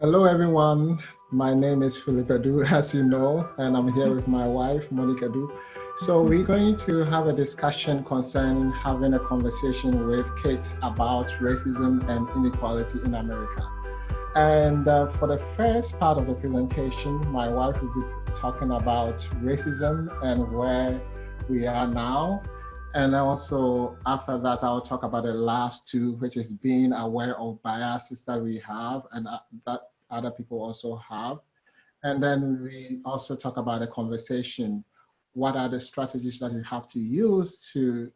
Hello, everyone. My name is Philip Adu, as you know, and I'm here with my wife, Monica Adu. So we're going to have a discussion concerning having a conversation with kids about racism and inequality in America. And for the first part of the presentation, my wife will be talking about racism and where we are now. And also after that, I'll talk about the last two, which is being aware of biases that we have and that other people also have. And then we also talk about a conversation. What are the strategies that you have to use to,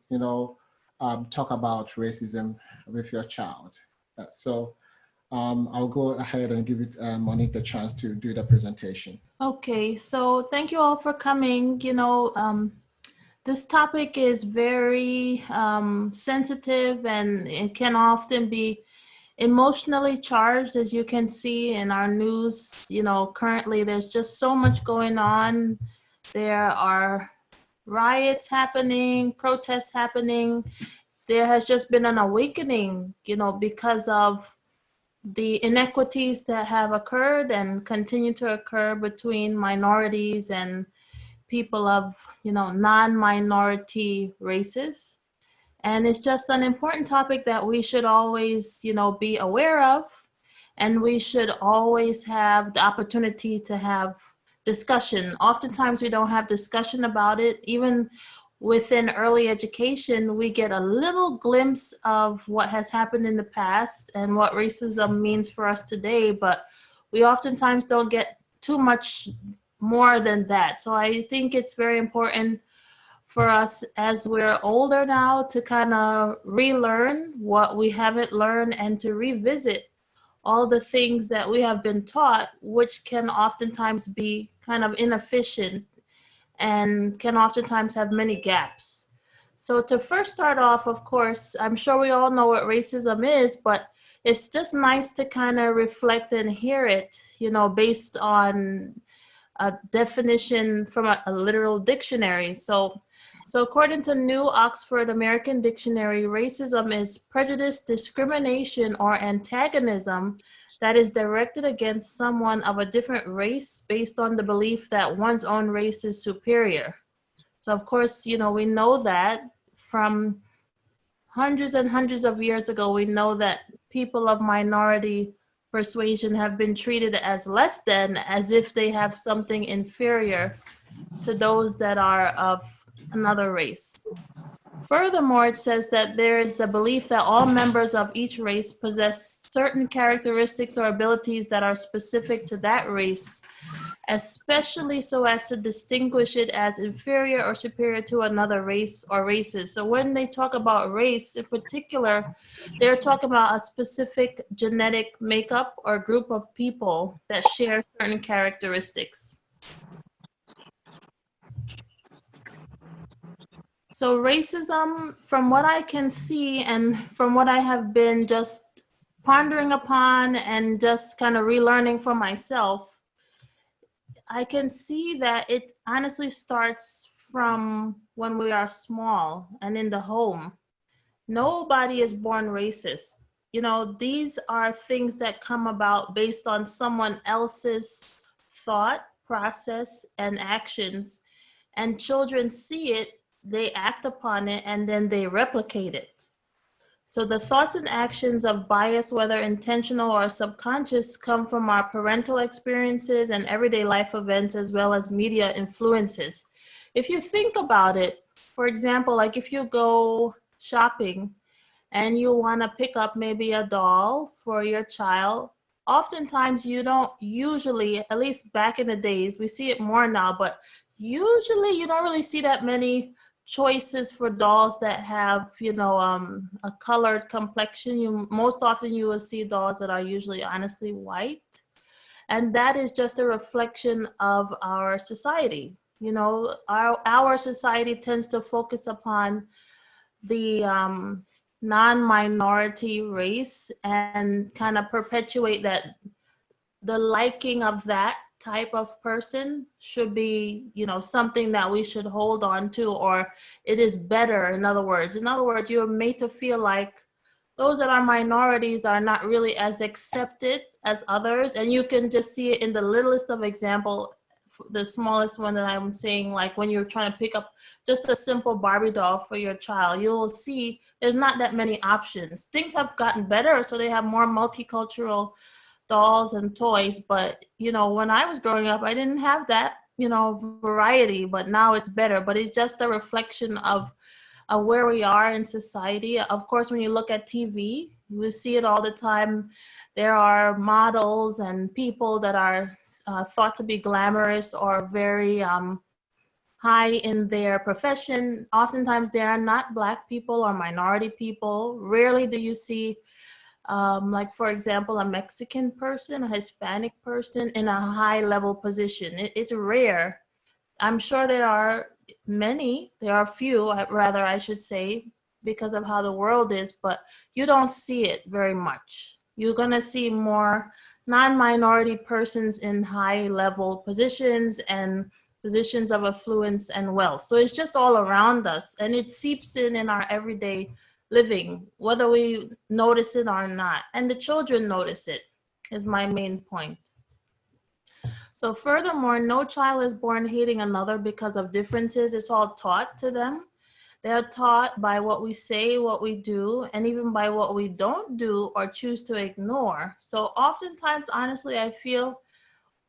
talk about racism with your child? I'll go ahead and give it Monique the chance to do the presentation. Okay, so thank you all for coming. This topic is very sensitive and it can often be emotionally charged, as you can see in our news. Currently there's just so much going on. There are riots happening, protests happening. There has just been an awakening, because of the inequities that have occurred and continue to occur between minorities and people of non-minority races. And it's just an important topic that we should always be aware of, and we should always have the opportunity to have discussion. Oftentimes we don't have discussion about it. Even within early education, we get a little glimpse of what has happened in the past and what racism means for us today, but we oftentimes don't get too much more than that. So I think it's very important for us as we're older now to kind of relearn what we haven't learned and to revisit all the things that we have been taught, which can oftentimes be kind of inefficient and can oftentimes have many gaps. So to first start off, of course, I'm sure we all know what racism is, but it's just nice to kind of reflect and hear it, based on a definition from a literal dictionary. So according to New Oxford American Dictionary, racism is prejudice, discrimination, or antagonism that is directed against someone of a different race based on the belief that one's own race is superior. So of course, we know that from hundreds and hundreds of years ago, we know that people of minority persuasion have been treated as less than, as if they have something inferior to those that are of another race. Furthermore, it says that there is the belief that all members of each race possess certain characteristics or abilities that are specific to that race, especially so as to distinguish it as inferior or superior to another race or races. So when they talk about race in particular, they're talking about a specific genetic makeup or group of people that share certain characteristics. So racism, from what I can see and from what I have been just pondering upon and just kind of relearning for myself, I can see that it honestly starts from when we are small and in the home. Nobody is born racist. These are things that come about based on someone else's thought, process, and actions. And children see it, they act upon it, and then they replicate it. So the thoughts and actions of bias, whether intentional or subconscious, come from our parental experiences and everyday life events, as well as media influences. If you think about it, for example, like if you go shopping and you want to pick up maybe a doll for your child, oftentimes you don't usually, at least back in the days, we see it more now, but usually you don't really see that many choices for dolls that have, a colored complexion. Most often you will see dolls that are usually honestly white. And that is just a reflection of our society. Our society tends to focus upon the non-minority race and kind of perpetuate that the liking of that type of person should be, something that we should hold on to, or it is better. In other words, you're made to feel like those that are minorities are not really as accepted as others. And you can just see it in the littlest of example, the smallest one that I'm saying, like when you're trying to pick up just a simple Barbie doll for your child, you'll see there's not that many options. Things have gotten better, so they have more multicultural dolls and toys. But, you know, when I was growing up, I didn't have that, you know, variety, but now it's better. But it's just a reflection of where we are in society. Of course, when you look at TV, you see it all the time. There are models and people that are thought to be glamorous or very high in their profession. Oftentimes, they are not Black people or minority people. Rarely do you see, like, for example, a Mexican person, a Hispanic person in a high level position. It's rare. I'm sure there are many, there are few, rather, I should say, because of how the world is, but you don't see it very much. You're going to see more non-minority persons in high level positions and positions of affluence and wealth. So it's just all around us, and it seeps in our everyday living, whether we notice it or not. And the children notice it, is my main point. So furthermore, no child is born hating another because of differences. It's all taught to them. They're taught by what we say, what we do, and even by what we don't do or choose to ignore. So oftentimes, honestly, I feel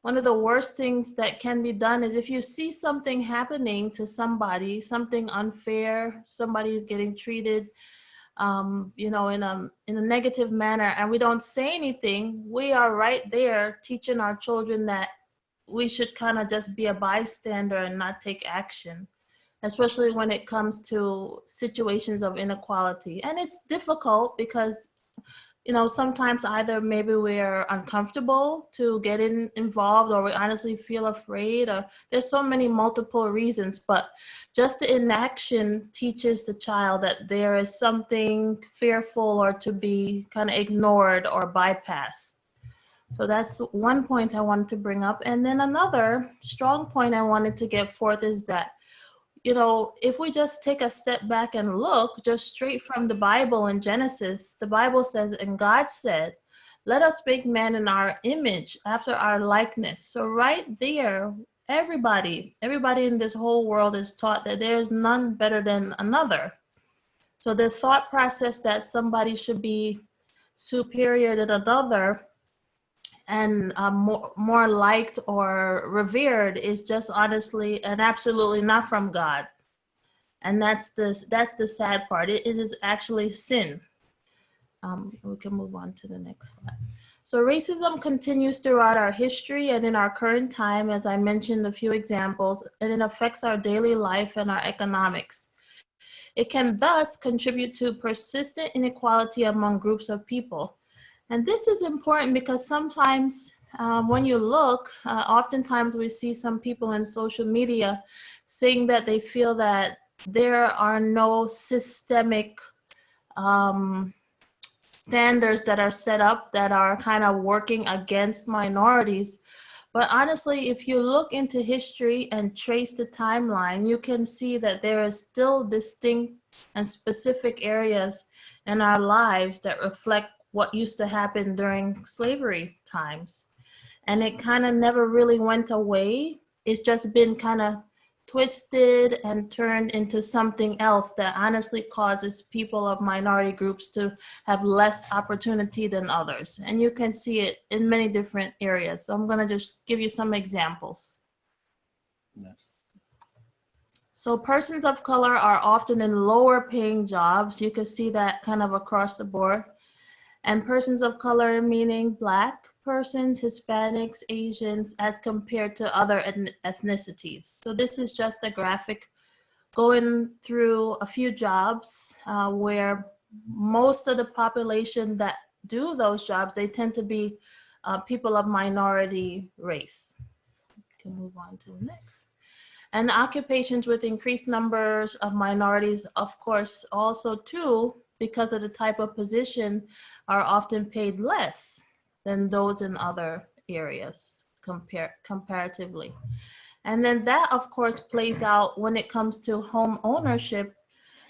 one of the worst things that can be done is if you see something happening to somebody, something unfair, somebody is getting treated you know, in a negative manner, and we don't say anything, we are right there teaching our children that we should kind of just be a bystander and not take action, especially when it comes to situations of inequality. And it's difficult because, you know, sometimes either maybe we're uncomfortable to get involved, or we honestly feel afraid, or there's so many multiple reasons. But just the inaction teaches the child that there is something fearful or to be kind of ignored or bypassed. So that's one point I wanted to bring up. And then another strong point I wanted to get forth is that, you know, if we just take a step back and look just straight from the Bible in Genesis, the Bible says, and God said, let us make man in our image after our likeness. So right there, everybody in this whole world is taught that there is none better than another. So the thought process that somebody should be superior than another and more liked or revered is just honestly and absolutely not from God. And that's the sad part. It is actually sin. We can move on to the next slide. So racism continues throughout our history and in our current time, as I mentioned a few examples, and it affects our daily life and our economics. It can thus contribute to persistent inequality among groups of people. And this is important because sometimes when you look, oftentimes we see some people in social media saying that they feel that there are no systemic standards that are set up that are kind of working against minorities. But honestly, if you look into history and trace the timeline, you can see that there is still distinct and specific areas in our lives that reflect what used to happen during slavery times. And it kind of never really went away. It's just been kind of twisted and turned into something else that honestly causes people of minority groups to have less opportunity than others. And you can see it in many different areas. So I'm going to just give you some examples. Yes. So persons of color are often in lower paying jobs. You can see that kind of across the board. And persons of color meaning Black persons, Hispanics, Asians, as compared to other ethnicities. So this is just a graphic going through a few jobs where most of the population that do those jobs, they tend to be people of minority race. We can move on to the next. And occupations with increased numbers of minorities, of course, also too, because of the type of position, are often paid less than those in other areas comparatively. And then that, of course, plays out when it comes to home ownership.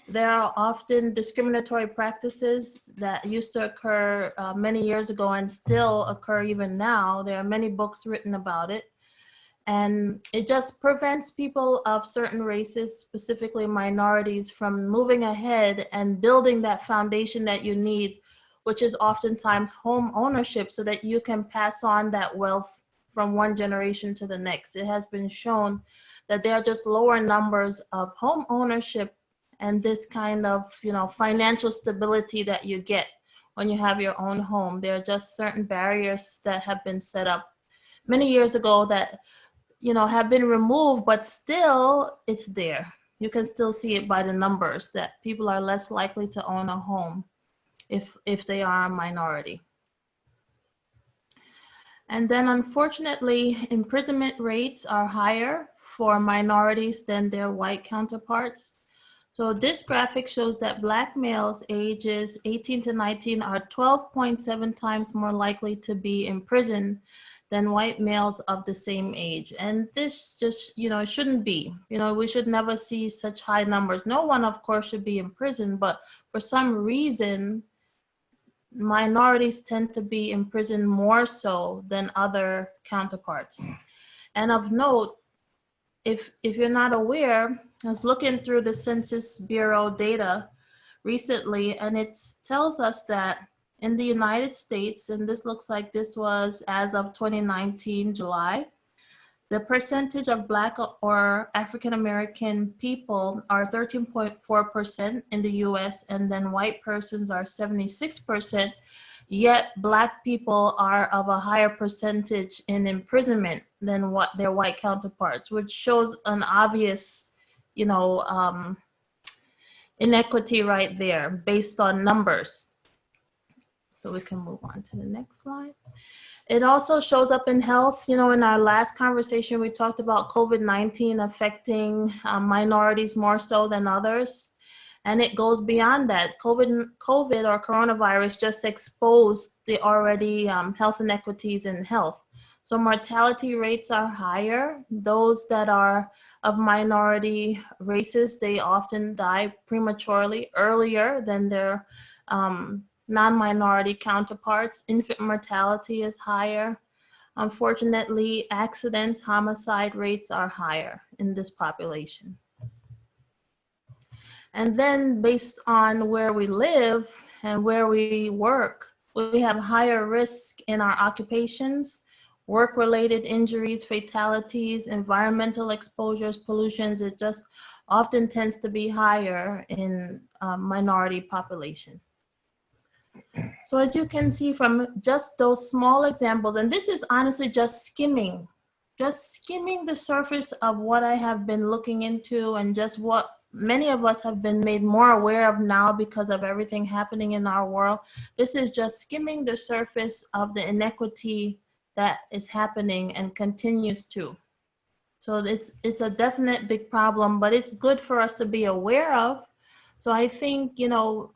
There are often discriminatory practices that used to occur many years ago and still occur even now. There are many books written about it. And it just prevents people of certain races, specifically minorities, from moving ahead and building that foundation that you need, which is oftentimes home ownership, so that you can pass on that wealth from one generation to the next. It has been shown that there are just lower numbers of home ownership and this kind of, financial stability that you get when you have your own home. There are just certain barriers that have been set up many years ago that have been removed, but still it's there. You can still see it by the numbers that people are less likely to own a home if they are a minority. And then unfortunately, imprisonment rates are higher for minorities than their white counterparts. So this graphic shows that Black males ages 18 to 19 are 12.7 times more likely to be imprisoned than white males of the same age. And this just, it shouldn't be. We should never see such high numbers. No one, of course, should be in prison, but for some reason, minorities tend to be imprisoned more so than other counterparts. And of note, if you're not aware, I was looking through the Census Bureau data recently, and it tells us that in the United States, and this looks like this was as of 2019, July, the percentage of Black or African American people are 13.4% in the US, and then white persons are 76%. Yet Black people are of a higher percentage in imprisonment than what their white counterparts, which shows an obvious, inequity right there based on numbers. So we can move on to the next slide. It also shows up in health. In our last conversation, we talked about COVID-19 affecting minorities more so than others. And it goes beyond that. COVID or coronavirus just exposed the already health inequities in health. So mortality rates are higher. Those that are of minority races, they often die prematurely, earlier than their non-minority counterparts. Infant mortality is higher. Unfortunately, accidents, homicide rates are higher in this population. And then based on where we live and where we work, we have higher risk in our occupations, work-related injuries, fatalities, environmental exposures, pollutions. It just often tends to be higher in minority population. So as you can see from just those small examples, and this is honestly just skimming the surface of what I have been looking into and just what many of us have been made more aware of now because of everything happening in our world. This is just skimming the surface of the inequity that is happening and continues to. So it's a definite big problem, but it's good for us to be aware of. So I think,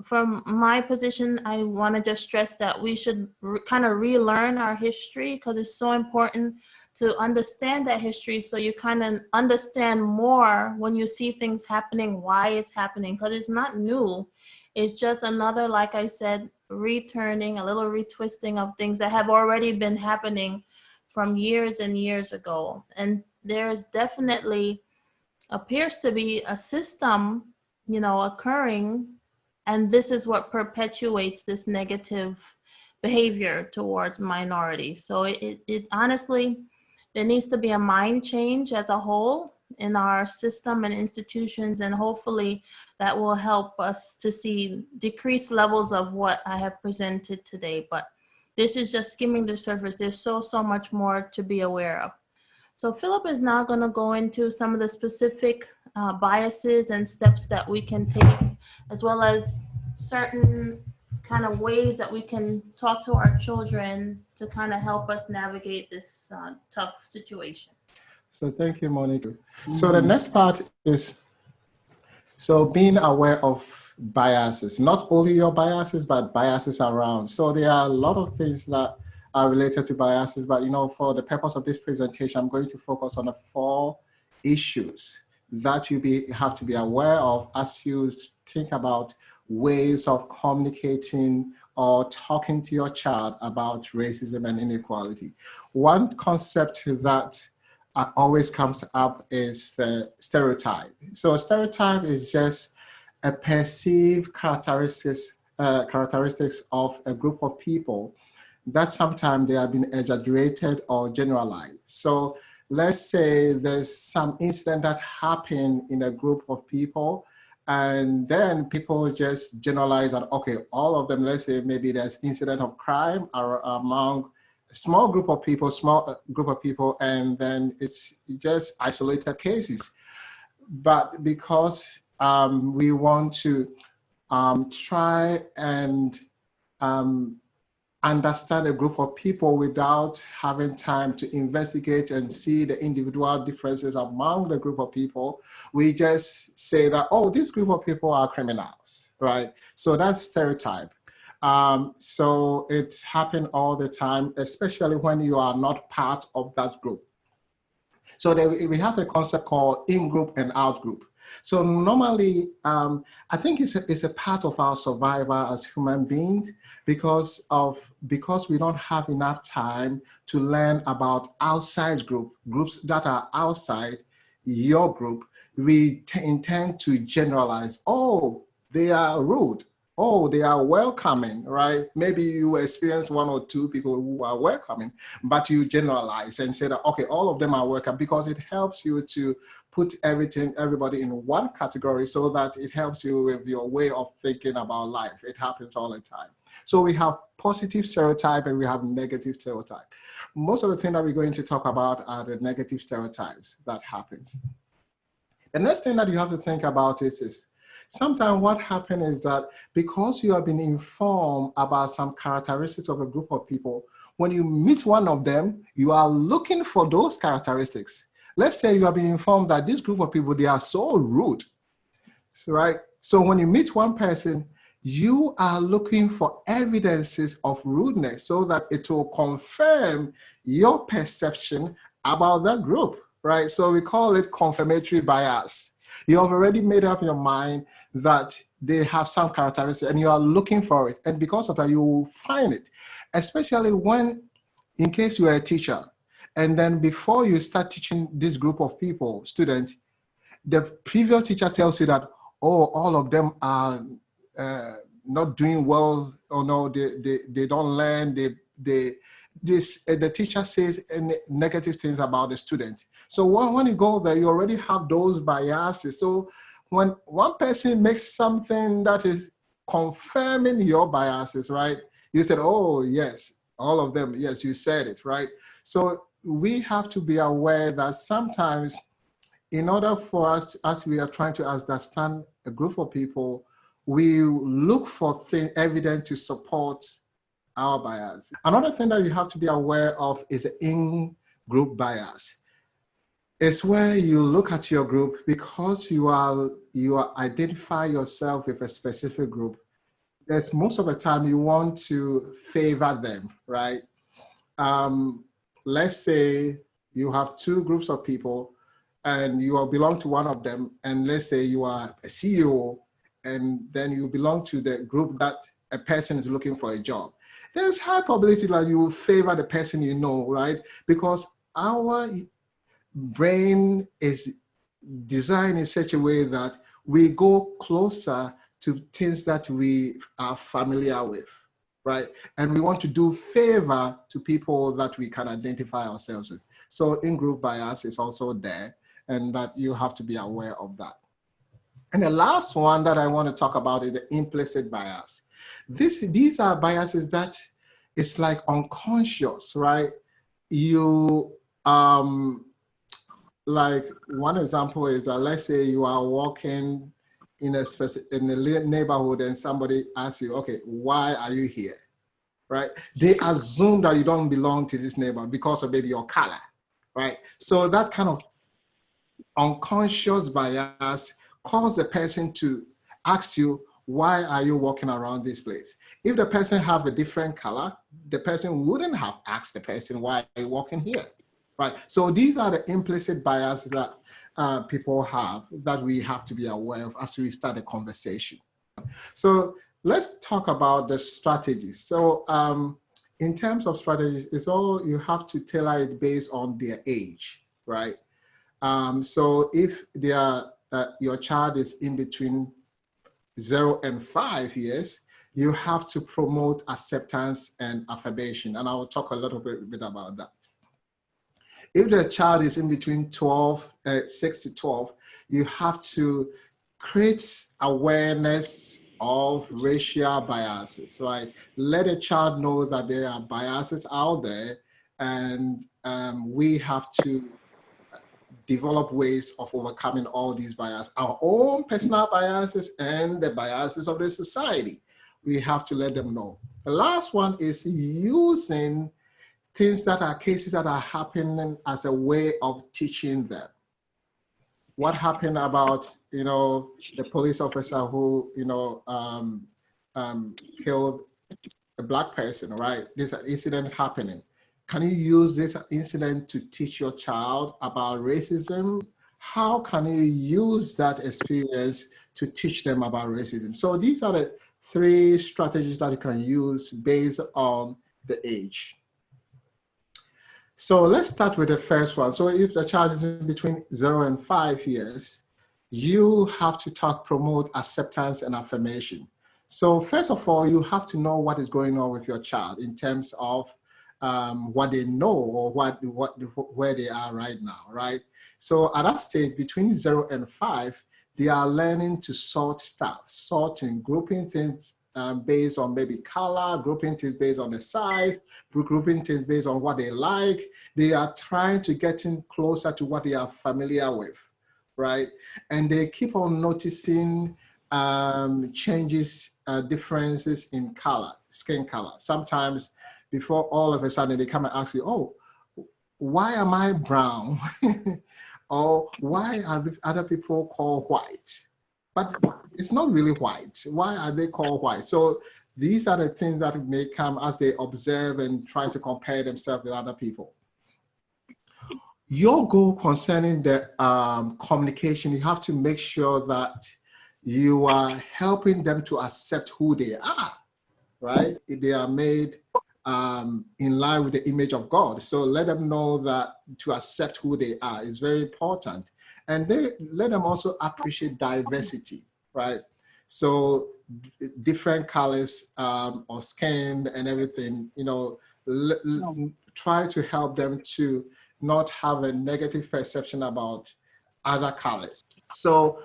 from my position, I want to just stress that we should kind of relearn our history, because it's so important to understand that history, so you kind of understand more when you see things happening, why it's happening, because it's not new. It's just another, like I said, returning, a little retwisting of things that have already been happening from years and years ago. And there is definitely appears to be a system, occurring, and this is what perpetuates this negative behavior towards minorities. So it honestly, there needs to be a mind change as a whole in our system and institutions, and hopefully that will help us to see decreased levels of what I have presented today. But this is just skimming the surface. There's so much more to be aware of. So Philip is now going to go into some of the specific biases and steps that we can take, as well as certain kind of ways that we can talk to our children to kind of help us navigate this tough situation. So thank you, Monica. So the next part is, so being aware of biases, not only your biases, but biases around. So there are a lot of things that are related to biases, but for the purpose of this presentation, I'm going to focus on the 4 issues that you have to be aware of as you think about ways of communicating or talking to your child about racism and inequality. One concept that always comes up is the stereotype. So stereotype is just a perceived characteristics of a group of people that sometimes they have been exaggerated or generalized. So let's say there's some incident that happened in a group of people, and then people just generalize that, okay, all of them, let's say maybe there's incident of crime or among a small group of people, and then it's just isolated cases. But because we want to try and um, understand a group of people without having time to investigate and see the individual differences among the group of people, we just say that, oh, this group of people are criminals, right? So that's stereotype. So it's happened all the time, especially when you are not part of that group. So we have a concept called in-group and out-group. So normally, I think it's a part of our survival as human beings because we don't have enough time to learn about outside groups that are outside your group. We intend to generalize. Oh, they are rude. Oh, they are welcoming, right? Maybe you experience one or two people who are welcoming, but you generalize and say that, okay, all of them are welcome, because it helps you to put everybody in one category so that it helps you with your way of thinking about life. It happens all the time. So we have positive stereotype and we have negative stereotype. Most of the things that we're going to talk about are the negative stereotypes that happens. The next thing that you have to think about is sometimes what happens is that because you have been informed about some characteristics of a group of people, when you meet one of them, you are looking for those characteristics. Let's say you have been informed that this group of people, they are so rude, right? So when you meet one person, you are looking for evidences of rudeness so that it will confirm your perception about that group, right? So we call it confirmatory bias. You have already made up your mind that they have some characteristics and you are looking for it. And because of that, you will find it, especially when, in case you are a teacher, and then before you start teaching this group of people, students, the previous teacher tells you that, oh, all of them are not doing well, or no, they don't learn, the teacher says negative things about the student. So when you go there, you already have those biases. So when one person makes something that is confirming your biases, right? You said, oh, yes, all of them, yes, you said it, right? So we have to be aware that sometimes in order for us, as we are trying to understand a group of people, we look for evidence to support our bias. Another thing that you have to be aware of is the in-group bias. It's where you look at your group because you identify yourself with a specific group. There's most of the time you want to favor them, right? Let's say you have two groups of people and you belong to one of them, and let's say you are a CEO and then you belong to the group that a person is looking for a job. There's high probability that you will favor the person you know, right? Because our brain is designed in such a way that we go closer to things that we are familiar with, right? And we want to do favor to people that we can identify ourselves with. So in-group bias is also there, and that you have to be aware of that. And the last one that I want to talk about is the implicit bias. These are biases that it's like unconscious, right? You, like one example is that let's say you are walking in a neighborhood and somebody asks you, okay, why are you here, right? They assume that you don't belong to this neighborhood because of maybe your color, right? So that kind of unconscious bias cause the person to ask you, why are you walking around this place? If the person have a different color, the person wouldn't have asked the person, why are you walking here, right? So these are the implicit biases that people have that we have to be aware of as we start a conversation. So let's talk about the strategies. So in terms of strategies, it's all you have to tailor it based on their age, right? So if they are, your child is in between 0 and 5 years, you have to promote acceptance and affirmation. And I will talk a little bit about that. If the child is in between 6 to 12, you have to create awareness of racial biases, right? Let a child know that there are biases out there, and we have to develop ways of overcoming all these biases, our own personal biases and the biases of the society. We have to let them know. The last one is using things that are cases that are happening as a way of teaching them. What happened about, the police officer who, killed a Black person, right? There's an incident happening. Can you use this incident to teach your child about racism? How can you use that experience to teach them about racism? So these are the 3 strategies that you can use based on the age. So let's start with the first one. So if the child is in between 0 and 5 years, you have to promote acceptance and affirmation. So first of all, you have to know what is going on with your child in terms of what they know or where they are right now, right? So at that stage, between 0 and 5, they are learning to sort stuff, sorting, grouping things based on maybe color, grouping things based on the size, grouping things based on what they like. They are trying to get in closer to what they are familiar with, right? And they keep on noticing changes, differences in color, skin color. Sometimes before all of a sudden they come and ask you, oh, why am I brown? Or why are other people called white? But it's not really white. Why are they called white? So these are the things that may come as they observe and try to compare themselves with other people. Your goal concerning the communication, you have to make sure that you are helping them to accept who they are, right? They are made in line with the image of God. So let them know that to accept who they are is very important. And let them also appreciate diversity, right? So different colors or skin and everything, try to help them to not have a negative perception about other colors. So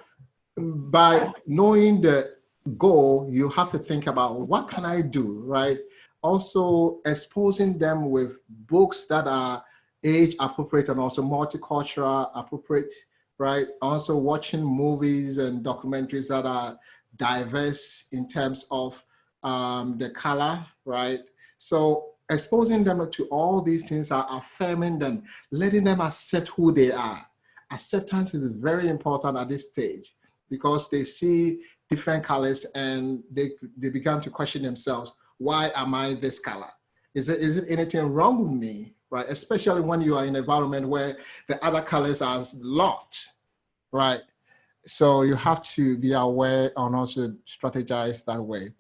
by knowing the goal, you have to think about what can I do, right? Also exposing them with books that are age appropriate and also multicultural appropriate, right? Also watching movies and documentaries that are diverse in terms of the color, right? So exposing them to all these things are affirming them, letting them accept who they are. Acceptance is very important at this stage because they see different colors and they begin to question themselves, why am I this color? Is it anything wrong with me, right? Especially when you are in an environment where the other colors are locked, right? So you have to be aware and also strategize that way.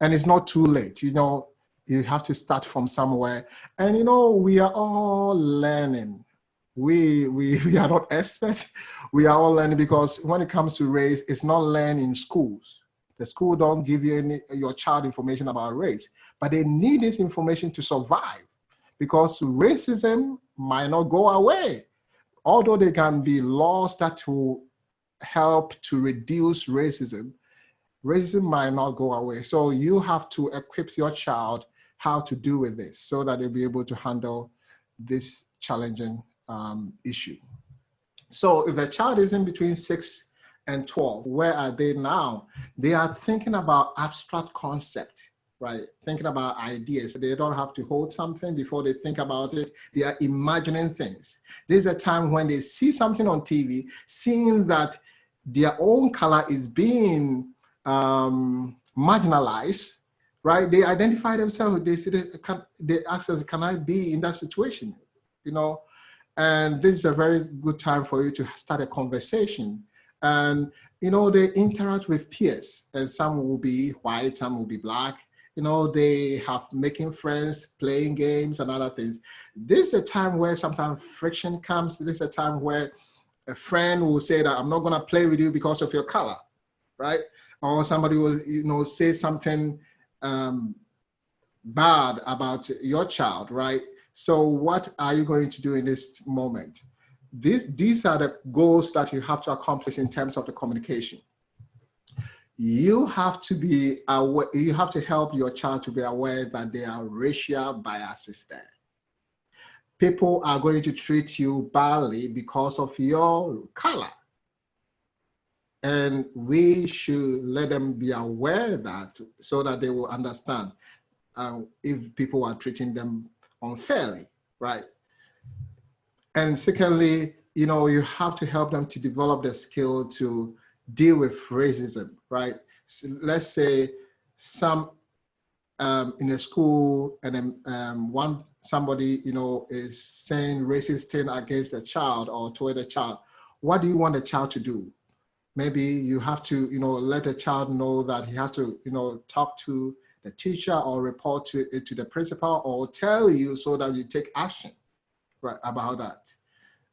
And it's not too late, you have to start from somewhere. And we are all learning. We are not experts. We are all learning because when it comes to race, it's not learned in schools. The school don't give you your child information about race, but they need this information to survive because racism might not go away. Although there can be laws that will help to reduce racism, racism might not go away. So you have to equip your child how to deal with this so that they'll be able to handle this challenging issue. So if a child is in between 6 and 12, where are they now? They are thinking about abstract concept, right? Thinking about ideas. They don't have to hold something before they think about it. They are imagining things. This is a time when they see something on TV, seeing that their own color is being marginalized, right? They identify themselves. They ask us, can I be in that situation? And this is a very good time for you to start a conversation. And, they interact with peers, and some will be white, some will be black. They have making friends, playing games and other things. This is a time where sometimes friction comes. This is a time where a friend will say that I'm not going to play with you because of your color, right? Or somebody will, say something bad about your child, right? So what are you going to do in this moment? These are the goals that you have to accomplish in terms of the communication. You have to be aware, you have to help your child to be aware that there are racial biases there. People are going to treat you badly because of your color. And we should let them be aware that, so that they will understand if people are treating them unfairly, right? And secondly, you have to help them to develop the skill to deal with racism, right? So let's say some in a school, and then somebody is saying racist thing against a child or toward a child. What do you want the child to do? Maybe you have to let the child know that he has to talk to the teacher or report to the principal or tell you, so that you take action, right, about that.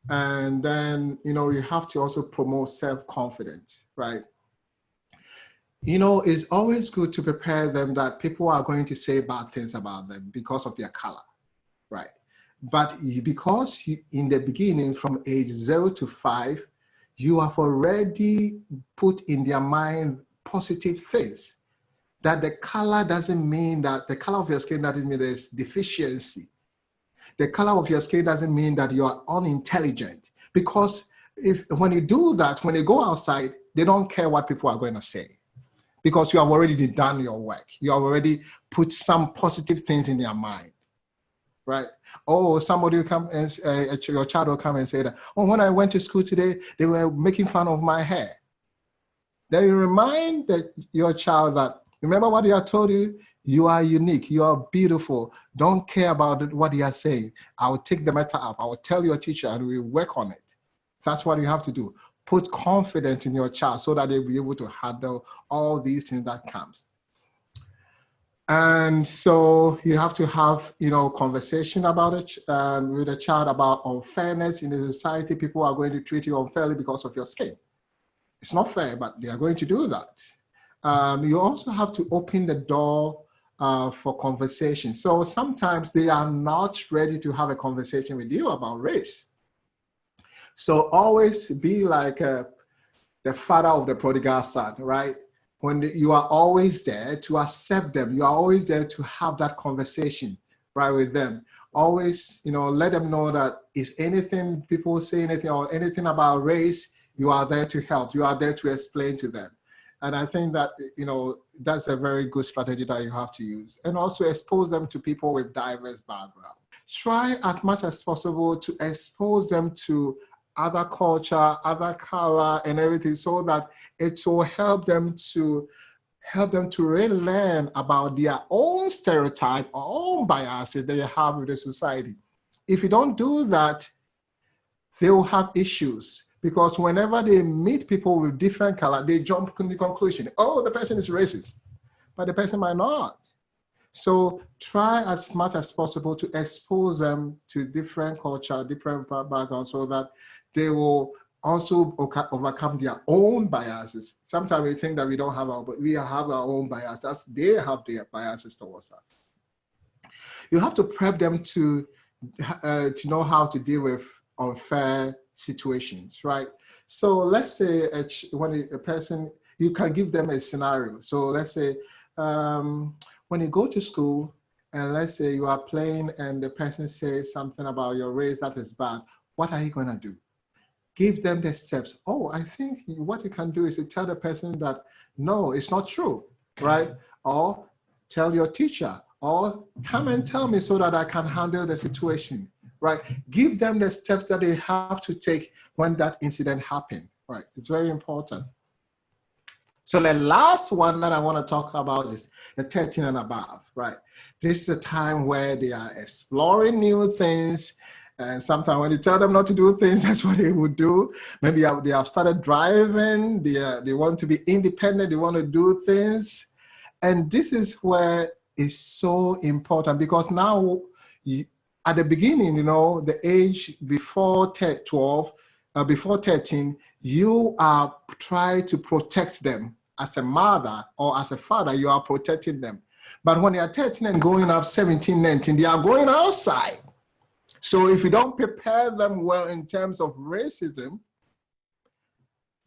And then you have to also promote self-confidence, right? It's always good to prepare them that people are going to say bad things about them because of their color, right? But because in the beginning, from age 0 to 5, you have already put in their mind positive things. That the color doesn't mean that the color of your skin doesn't mean there's deficiency. The color of your skin doesn't mean that you are unintelligent. Because when you do that, when you go outside, they don't care what people are going to say. Because you have already done your work. You have already put some positive things in their mind, right? Oh, somebody will come and your child will come and say that, oh, when I went to school today, they were making fun of my hair. Then you remind your child that, remember what I told you? You are unique, you are beautiful. Don't care about what they are saying. I will take the matter up. I will tell your teacher and we will work on it. That's what you have to do. Put confidence in your child so that they'll be able to handle all these things that comes. And so you have to have, conversation about it with a child about unfairness in the society. People are going to treat you unfairly because of your skin. It's not fair, but they are going to do that. You also have to open the door for conversation. So sometimes they are not ready to have a conversation with you about race. So always be like the father of the prodigal son, right? When you are always there to accept them, you are always there to have that conversation, right, with them. Always, let them know that if anything, people say anything or anything about race, you are there to help. You are there to explain to them. And I think that, that's a very good strategy that you have to use. And also expose them to people with diverse backgrounds. Try as much as possible to expose them to other culture, other color and everything, so that it will help them to really learn about their own stereotype or own biases they have with the society. If you don't do that, they will have issues, because whenever they meet people with different color, they jump to the conclusion, oh, the person is racist, but the person might not. So try as much as possible to expose them to different culture, different backgrounds, so that they will also overcome their own biases. Sometimes we think that we don't have but we have our own biases. They have their biases towards us. You have to prep them to know how to deal with unfair situations, right? So let's say when a person, you can give them a scenario. So let's say when you go to school and let's say you are playing and the person says something about your race that is bad, what are you going to do? Give them the steps. Oh, I think what you can do is to tell the person that, no, it's not true, right? Or tell your teacher, or come and tell me so that I can handle the situation, right? Give them the steps that they have to take when that incident happened, right? It's very important. So the last one that I want to talk about is the 13 and above, right? This is the time where they are exploring new things, And sometimes when you tell them not to do things, that's what they would do. Maybe they have started driving, they want to be independent, they want to do things. And this is where it's so important, because now, at the beginning, the age before 12, before 13, you are trying to protect them. As a mother or as a father, you are protecting them. But when they are 13 and going up 17, 19, they are going outside. So if you don't prepare them well in terms of racism,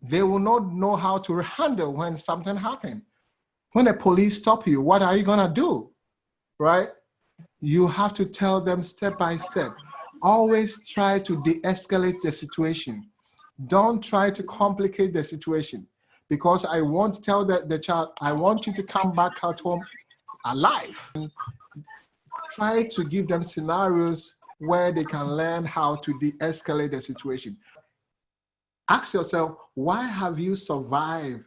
they will not know how to handle when something happens. When the police stop you, what are you gonna do, right? You have to tell them step by step. Always try to de-escalate the situation. Don't try to complicate the situation, because I want to tell the child, I want you to come back at home alive. Try to give them scenarios where they can learn how to de-escalate the situation. Ask yourself, why have you survived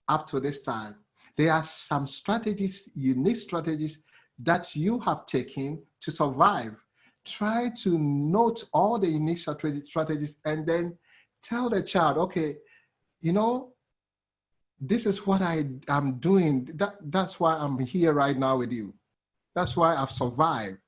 up to this time? There are some strategies, unique strategies that you have taken to survive. Try to note all the unique strategies and then tell the child, okay, this is what I'm doing. That's why I'm here right now with you. That's why I've survived.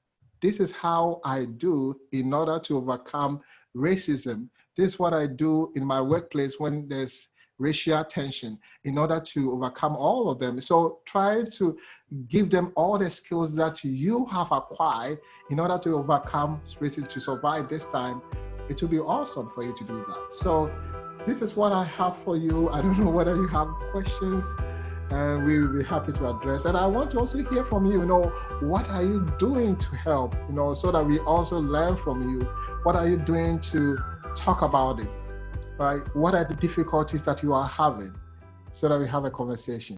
This is how I do in order to overcome racism. This is what I do in my workplace when there's racial tension, in order to overcome all of them. So try to give them all the skills that you have acquired in order to overcome racism, to survive this time. It will be awesome for you to do that. So this is what I have for you. I don't know whether you have questions, and we will be happy to address. And I want to also hear from you, what are you doing to help, so that we also learn from you. What are you doing to talk about it, right? What are the difficulties that you are having, so that we have a conversation?